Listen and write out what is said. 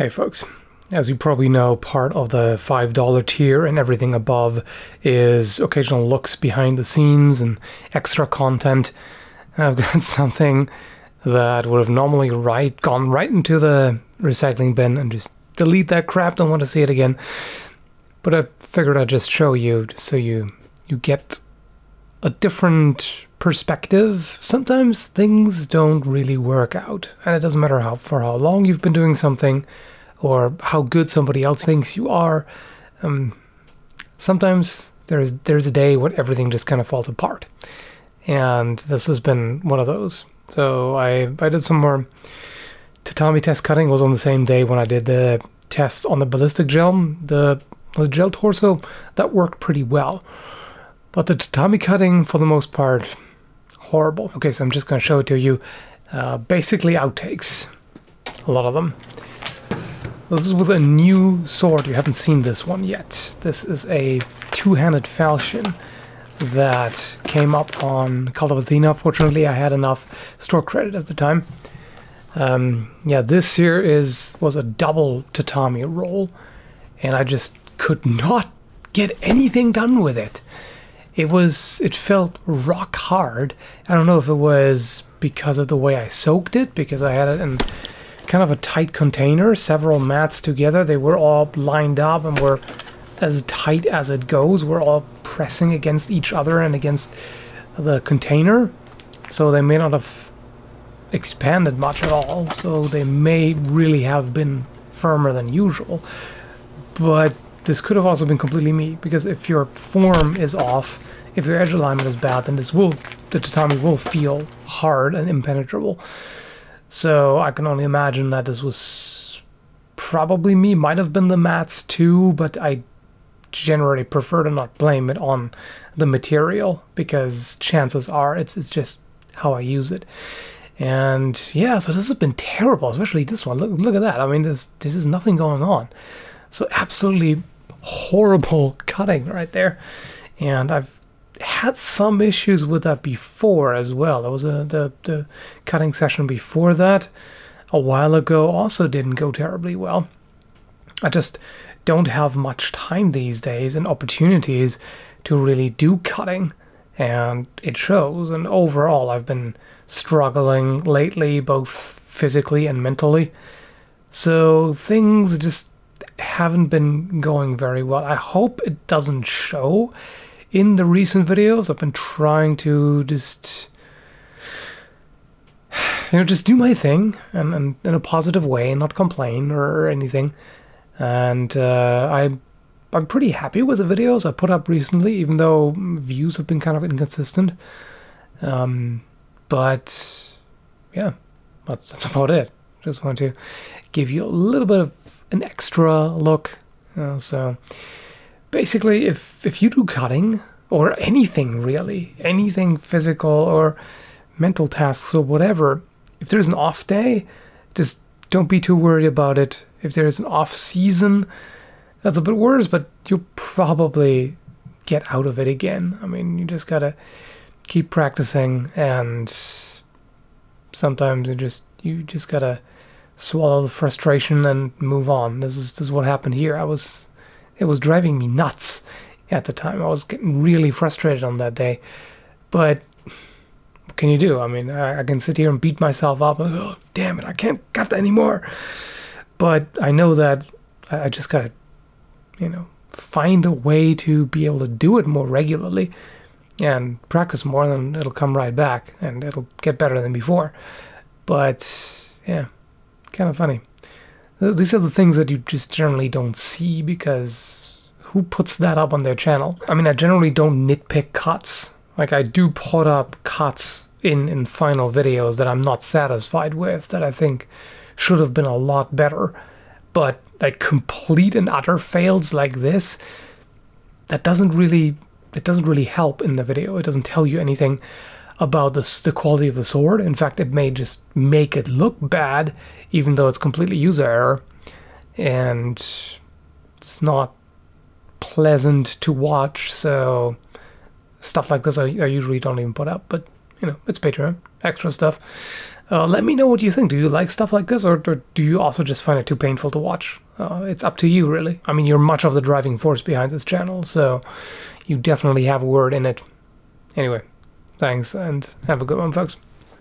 Hey folks, as you probably know, part of the $5 tier and everything above is occasional looks behind the scenes and extra content. I've got something that would have normally gone right into the recycling bin and just delete that crap, don't want to see it again. But I figured I'd just show you just so you get a different perspective. Sometimes things don't really work out, and it doesn't matter for how long you've been doing something or how good somebody else thinks you are. Sometimes there's a day when everything just kind of falls apart, and this has been one of those. So I did some more tatami test cutting. It was on the same day when I did the test on the ballistic gel, the gel torso. That worked pretty well, but the tatami cutting, for the most part, horrible. Okay, so I'm just going to show it to you. Basically outtakes, a lot of them. This is with a new sword. You haven't seen this one yet. This is a two-handed falchion that came up on Cult of Athena. Fortunately, I had enough store credit at the time. Yeah, this here was a double tatami roll, and I just could not get anything done with it. It felt rock hard. I don't know if it was because of the way I soaked it, because I had it in kind of a tight container, several mats together. They were all lined up and were as tight as it goes. We're all pressing against each other and against the container, so they may not have expanded much at all, so they may really have been firmer than usual. But this could have also been completely me, because if your form is off, if your edge alignment is bad, then the tatami will feel hard and impenetrable. So I can only imagine that this was probably me. Might have been the mats too, but I generally prefer to not blame it on the material, because chances are it's just how I use it. And yeah, so this has been terrible, especially this one. Look at that. I mean, this is nothing going on. So absolutely horrible cutting right there. And I've had some issues with that before as well. There was the cutting session before that a while ago, also didn't go terribly well. I just don't have much time these days and opportunities to really do cutting, and it shows. And overall, I've been struggling lately, both physically and mentally. So things just haven't been going very well. I hope it doesn't show in the recent videos. I've been trying to just do my thing and in a positive way and not complain or anything. And I'm pretty happy with the videos I put up recently, even though views have been kind of inconsistent. But yeah, that's about it. Just want to give you a little bit of an extra look. So basically, if you do cutting or anything really, anything physical or mental tasks or whatever, if there's an off day, just don't be too worried about it. If there's an off season, that's a bit worse, but you'll probably get out of it again. I mean, you just gotta keep practicing, and sometimes you just gotta swallow the frustration and move on. This is what happened here. It was driving me nuts at the time. I was getting really frustrated on that day. But what can you do? I mean, I can sit here and beat myself up. Like, oh, damn it, I can't cut anymore. But I know that I just gotta, find a way to be able to do it more regularly and practice more, and it'll come right back and it'll get better than before. But yeah, kind of funny. These are the things that you just generally don't see, because who puts that up on their channel? I mean, I generally don't nitpick cuts. Like, I do put up cuts in final videos that I'm not satisfied with, that I think should have been a lot better. But like complete and utter fails like this, it doesn't really help in the video. It doesn't tell you anything about the quality of the sword. In fact, it may just make it look bad, even though it's completely user error, and it's not pleasant to watch. So stuff like this I usually don't even put up, but it's Patreon, extra stuff. Let me know what you think. Do you like stuff like this, or do you also just find it too painful to watch? It's up to you, really. I mean, you're much of the driving force behind this channel, so you definitely have a word in it. Anyway, thanks, and have a good one, folks.